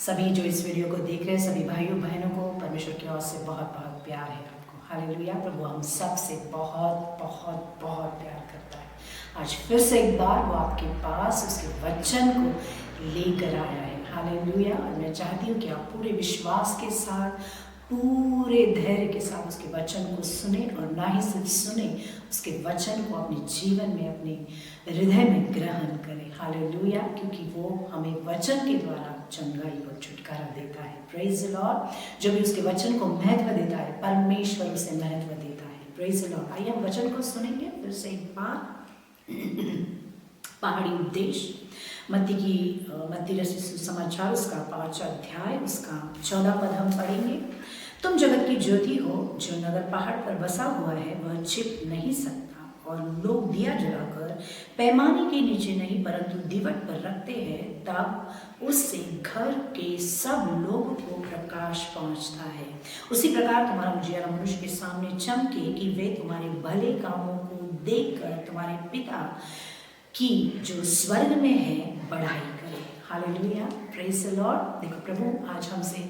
सभी जो इस वीडियो को देख रहे हैं सभी भाइयों बहनों को परमेश्वर की ओर से बहुत बहुत प्यार है आपको। हालेलुया। प्रभु हम सब से बहुत बहुत बहुत प्यार करता है। आज फिर से एक बार वो आपके पास उसके वचन को लेकर आया है। हालेलुया। और मैं चाहती हूँ कि आप पूरे विश्वास के साथ, पूरे धैर्य के साथ उसके वचन को सुने, और ना ही सिर्फ सुने, उसके वचन को अपने जीवन में, अपने हृदय में ग्रहण करें। हालेलुया। क्योंकि वो हमें वचन के द्वारा चंगाई और छुटकारा देता है। Praise the Lord. जो भी उसके वचन को महत्व देता है, परमेश्वर उसे महत्व देता है। Praise the Lord. आइए हम वचन को सुनेंगे फिर से एक बार। पहाड़ी उपदेश मत्ती रचित सुसमाचार उसका 5 अध्याय उसका 14 पद हम पढ़ेंगे। तुम जगत की ज्योति हो, जो नगर पहाड़ पर बसा हुआ है वह छिप नहीं सकता, और लोग दिया जलाकर पैमाने के नीचे नहीं परंतु दीवट पर रखते हैं, तब उससे घर के सब लोगों को प्रकाश पहुंचता है। उसी प्रकार तुम्हारा उजियारा मनुष्य के सामने चमके, कि वे तुम्हारे भले कामों को देखकर तुम्हारे पिता की जो स्वर्ग में है बढ़ाई करे। हालेलुया। Praise the Lord. देखो प्रभु आज हमसे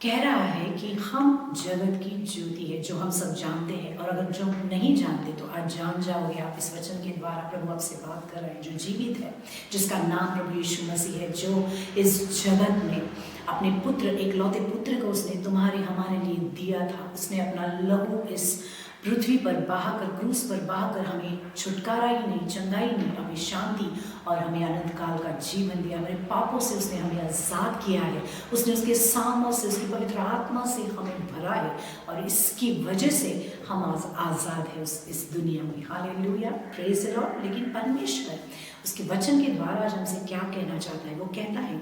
कह रहा है कि हम जगत की ज्योति है, जो हम सब जानते हैं, और अगर जो नहीं जानते तो आज जान जाओगे आप इस वचन के द्वारा। प्रभु आपसे बात कर रहे हैं जो जीवित है, जिसका नाम प्रभु यीशु मसीह है, जो इस जगत में अपने पुत्र, एकलौते पुत्र को उसने तुम्हारे हमारे लिए दिया था। उसने अपना लहू इस पृथ्वी पर बहाकर, क्रूस पर बहाकर हमें छुटकारा ही नहीं, चंगाई नहीं, हमें शांति और हमें अनंत काल का जीवन दिया। हमारे पापों से उसने हमें आज़ाद किया है। उसने उसके सामर्थ से, उसकी पवित्र आत्मा से हमें भरा है, और इसकी वजह से हम आज आज़ाद है इस दुनिया में। हालेलुया। Praise the Lord. लेकिन परमेश्वर उसके वचन के द्वारा आज हमसे क्या कहना चाहता है? वो कहता है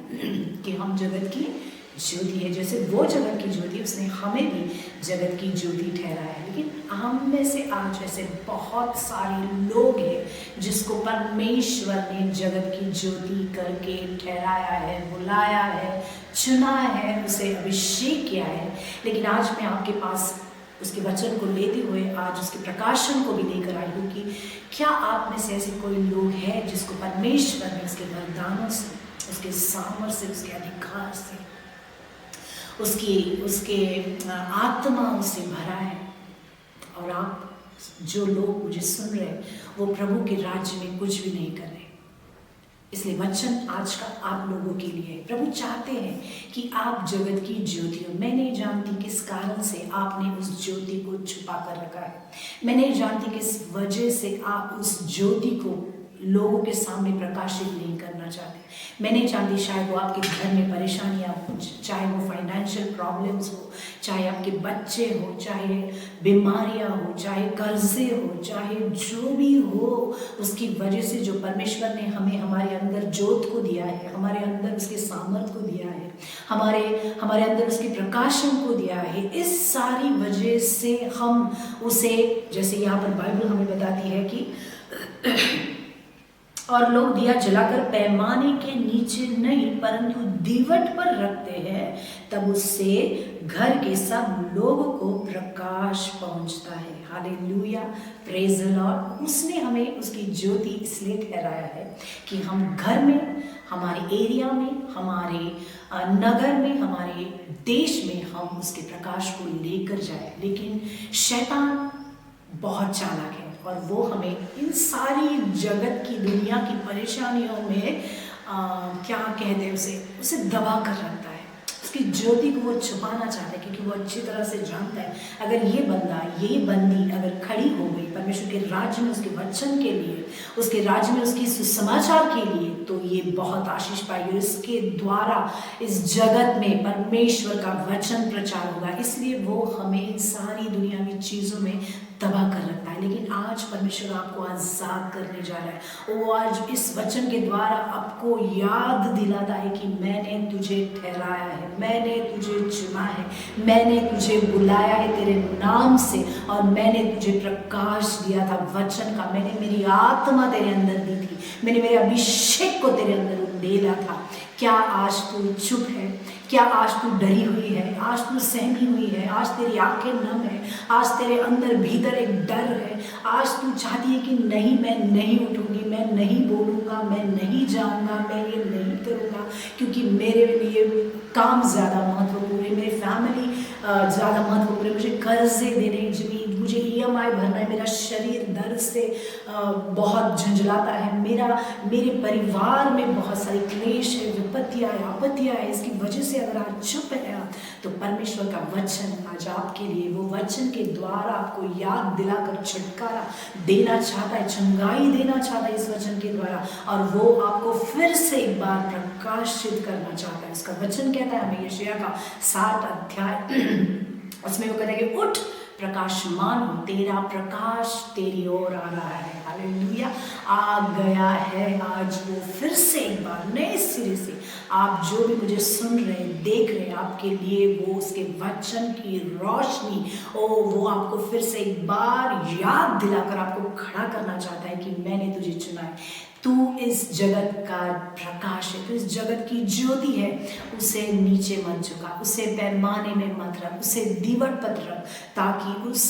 कि हम जगत की ज्योति है। जैसे वो जगत की ज्योति, उसने हमें भी जगत की ज्योति ठहराया है। लेकिन हम में से आज ऐसे बहुत सारे लोग हैं जिसको परमेश्वर ने जगत की ज्योति करके ठहराया है, बुलाया है, चुना है, उसे अभिषेक किया है। लेकिन आज मैं आपके पास उसके वचन को लेते हुए आज उसके प्रकाशन को भी लेकर आई हूँ कि क्या आप में से ऐसे कोई लोग हैं जिसको परमेश्वर ने उसके वरदानों से, उसके सामर्थ्य से, उसके अधिकार से, उसके आत्मा उससे भरा है। और आप जो लोग मुझे सुन रहे हैं वो प्रभु के राज्य में कुछ भी नहीं कर रहे। इसलिए वचन आज का आप लोगों के लिए है। प्रभु चाहते हैं कि आप जगत की ज्योति हो। मैं नहीं जानती किस कारण से आपने उस ज्योति को छुपा कर रखा है। मैं नहीं जानती किस वजह से आप उस ज्योति को लोगों के सामने प्रकाशित नहीं करना चाहते। मैं नहीं जानती, शायद वो आपके घर में परेशानियाँ हो, चाहे वो फाइनेंशियल प्रॉब्लम्स हो, चाहे आपके बच्चे हो, चाहे बीमारियाँ हो, चाहे कर्जे हो, चाहे जो भी हो, उसकी वजह से जो परमेश्वर ने हमें हमारे अंदर ज्योत को दिया है, हमारे अंदर उसके सामर्थ को दिया है, हमारे अंदर उसके प्रकाशन को दिया है, इस सारी वजह से हम उसे, जैसे यहाँ पर बाइबल हमें बताती है कि और लोग दिया जलाकर पैमाने के नीचे नहीं परंतु दीवट पर रखते हैं, तब उससे घर के सब लोगों को प्रकाश पहुंचता है। हालेलुया। Praise the Lord. उसने हमें उसकी ज्योति इसलिए ठहराया है कि हम घर में, हमारे एरिया में, हमारे नगर में, हमारे देश में हम उसके प्रकाश को लेकर जाए। लेकिन शैतान बहुत चालाक है, और वो हमें इन सारी जगत की, दुनिया की परेशानियों में क्या कहते हैं, उसे दबा कर रखता है। उसकी ज्योति को वो छुपाना चाहता है, क्योंकि वो अच्छी तरह से जानता है अगर ये बंदा, ये बंदी अगर खड़ी हो गई परमेश्वर के राज्य में, उसके वचन के लिए, उसके राज्य में, उसकी सुसमाचार के लिए, तो ये बहुत आशीष पाएगी। इसके द्वारा इस जगत में परमेश्वर का वचन प्रचार होगा। इसलिए वो हमें सारी दुनियावी चीज़ों में दबा कर रखता है। लेकिन आज परमेश्वर आपको आज़ाद करने जा रहा है। वो आज इस वचन के द्वारा आपको याद दिलाता है कि मैंने तुझे ठहराया है, मैंने तुझे चुना है, मैंने तुझे बुलाया है तेरे नाम से, और मैंने तुझे प्रकाश दिया था वचन का। मैंने मेरी आत्मा तेरे अंदर दी थी, मैंने मेरे अभिषेक को तेरे अंदर उंडेला था। क्या आज तू चुप है? क्या आज तू डरी हुई है? आज तू सहमी हुई है? आज तेरी आंखें नम है? आज तेरे अंदर भीतर एक डर है? आज तू चाहती है कि नहीं, मैं नहीं उठूंगी, मैं नहीं बोलूँगा, मैं नहीं जाऊंगा, मैं ये नहीं करूँगा, क्योंकि मेरे लिए काम ज़्यादा महत्वपूर्ण है, मेरी फैमिली ज़्यादा महत्वपूर्ण है, मुझे कर्जे देने, ज़मीन, मुझे EMI भरना है, मेरा शरीर दर्द से बहुत झंझलाता है, मेरे परिवार में बहुत सारी क्लेश है, विपत्तियाँ है, आपत्तियाँ है। इसकी वजह से अगर आप चुप है तो परमेश्वर का वचन आज आपके लिए, वो वचन के द्वारा आपको याद दिलाकर छुटकारा देना चाहता है, चंगाई देना चाहता है इस वचन के द्वारा, और वो आपको फिर से एक बार प्रकाशित करना चाहता है। उसका वचन कहता है हमें यशायाह का 7 अध्याय उसमें वो कहता है कि उठ प्रकाशमान हो, तेरा प्रकाश तेरी ओर आ रहा है। हालेलुया, आ गया है आज वो फिर से एक बार नए सिरे से। आप जो भी मुझे सुन रहे देख रहे, आपके लिए वो उसके वचन की रोशनी वो आपको फिर से एक बार याद दिलाकर आपको खड़ा करना चाहता है कि मैंने तुझे चुना है, तू इस जगत का प्रकाश है, तू इस जगत की ज्योति है। उसे नीचे मत झुका, उसे पैमाने में मत रख, उसे दीवट पर रख, ताकि उस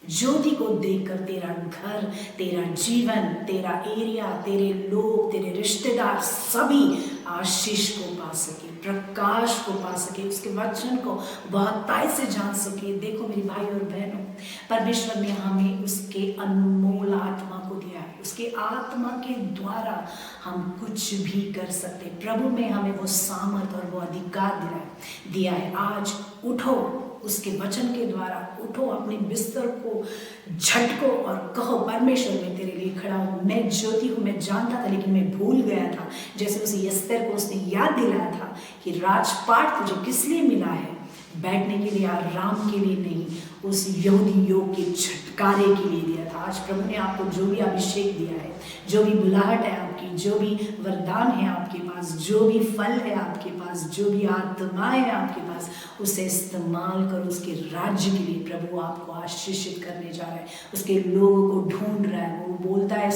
ज्योति को देखकर तेरा घर, तेरा जीवन, तेरा एरिया, तेरे लोग, तेरे रिश्तेदार सभी आशीष को पा सके, प्रकाश को पा सके, उसके वचन को बहुतायत से जान सके। देखो मेरे भाई और बहनों, परमेश्वर ने हमें उसके अनमोल आत्मा को दिया है, उसके आत्मा के द्वारा हम कुछ भी कर सकते। प्रभु में हमें वो सामर्थ और वो अधिकार दिया है। आज उठो, उसके वचन के द्वारा उठो, अपने बिस्तर को झटको और कहो, परमेश्वर मैं तेरे लिए खड़ा हूँ, मैं ज्योति हूँ, मैं जानता था लेकिन मैं भूल गया था। जैसे उसे एस्तेर को उसने याद दिलाया था कि राजपाट तुझे किस लिए मिला है, बैठने के लिए, आराम के लिए नहीं, उस यहूदी योग के छुटकारे के लिए दिया था। आज प्रभु ने आपको जो भी अभिषेक दिया है, जो भी बुलाहट है आपकी, जो भी वरदान है आपके पास, जो भी फल है आपके पास, जो भी आत्माएं है आपके पास, उसे इस्तेमाल करो उसके राज्य के लिए। प्रभु आपको आशीषित करने जा रहा है, उसके लोगों को ढूंढ रहा है, वो बोलता है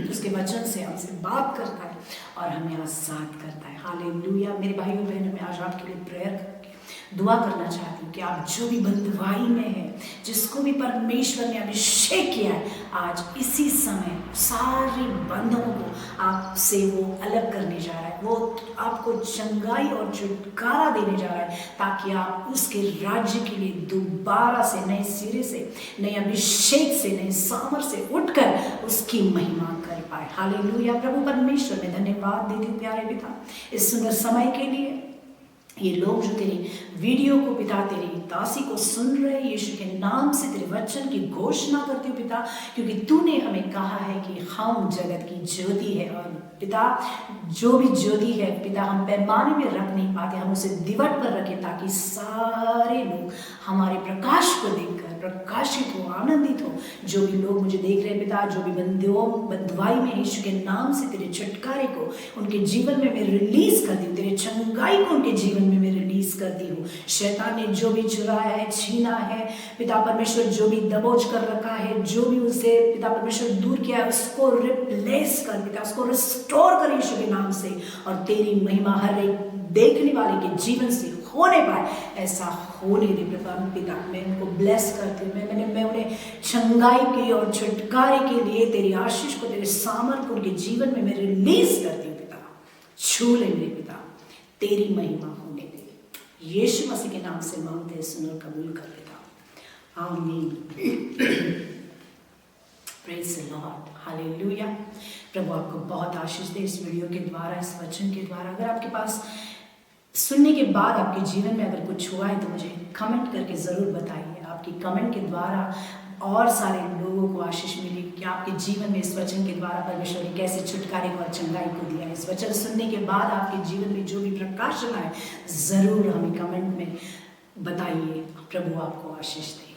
उसके वचन से हमसे बात करता है और हमें आजाद करता है। हालेलुया। मेरे भाइयों बहनों, मैं आज आपके लिए प्रेयर करके दुआ करना चाहती हूँ कि आप जो भी बंधुआई में है, जिसको भी परमेश्वर ने अभिषेक किया है, आज इसी समय सारे बंधनों को आपसे वो अलग करने जा रहा है, वो आपको चंगाई और छुटकारा देने जा रहा है, ताकि आप उसके राज्य के लिए दोबारा से नए सिरे से, नए अभिषेक से, नए सामर्थ से उठकर उसकी महिमा कर पाए। हालेलुया। प्रभु परमेश्वर में धन्यवाद देती हूँ प्यारे पिता, इस सुंदर समय के लिए। ये लोग जो तेरी वीडियो को पिता, तेरी दासी को सुन रहे, यीशु के नाम से तेरे वचन की घोषणा करती हूँ पिता, क्योंकि तूने हमें कहा है कि हम जगत की ज्योति है, और पिता जो भी ज्योति है पिता हम पैमाने में रख नहीं पाते, हम उसे दीवट पर रखें, ताकि सारे लोग हमारे प्रकाश को देखकर प्रकाशित हो, आनंदित हो। जो भी लोग मुझे देख रहे हैं पिता, जो भी बंधुआई में, यीशु के नाम से तेरे छुटकारे को उनके जीवन में मैं रिलीज करती हूँ, तेरे चंगाई को उनके जीवन में मैं रिलीज करती हूँ। शैतान ने जो भी चुराया है, छीना है पिता परमेश्वर, जो भी दबोच कर रखा है, जो भी उसे पिता परमेश्वर दूर किया है, उसको रिप्लेस कर पिता, उसको रिस्टोर कर यीशु के नाम से, और तेरी महिमा हर एक देखने वाले के जीवन से होने पाए, ऐसा होने दे पिता। मैं उनको ब्लेस करती हूँ, मैं उन्हें चंगाई की और छुटकारे के लिए तेरी आशीष को, तेरे सामर्थ को उनके जीवन में मैं रिलीज करती हूँ पिता। छू ले मेरे पिता, तेरी महिमा होने दे। यीशु मसीह के नाम से मांगते हैं, सुन और कबूल कर लेता। आमीन। Praise the Lord. हालेलुया। प्रभु आपको बहुत आशीष दे इस वीडियो के द्वारा, इस वचन के द्वारा। अगर आपके पास सुनने के बाद आपके जीवन में अगर कुछ हुआ है तो मुझे कमेंट करके ज़रूर बताइए। आपकी कमेंट के द्वारा और सारे लोगों को आशीष मिली कि आपके जीवन में इस वचन के द्वारा परमेश्वर ने कैसे छुटकारे को और चंगाई को दिया है। इस वचन सुनने के बाद आपके जीवन में जो भी प्रकाशन आए, ज़रूर हमें कमेंट में बताइए। प्रभु आपको आशीष दे।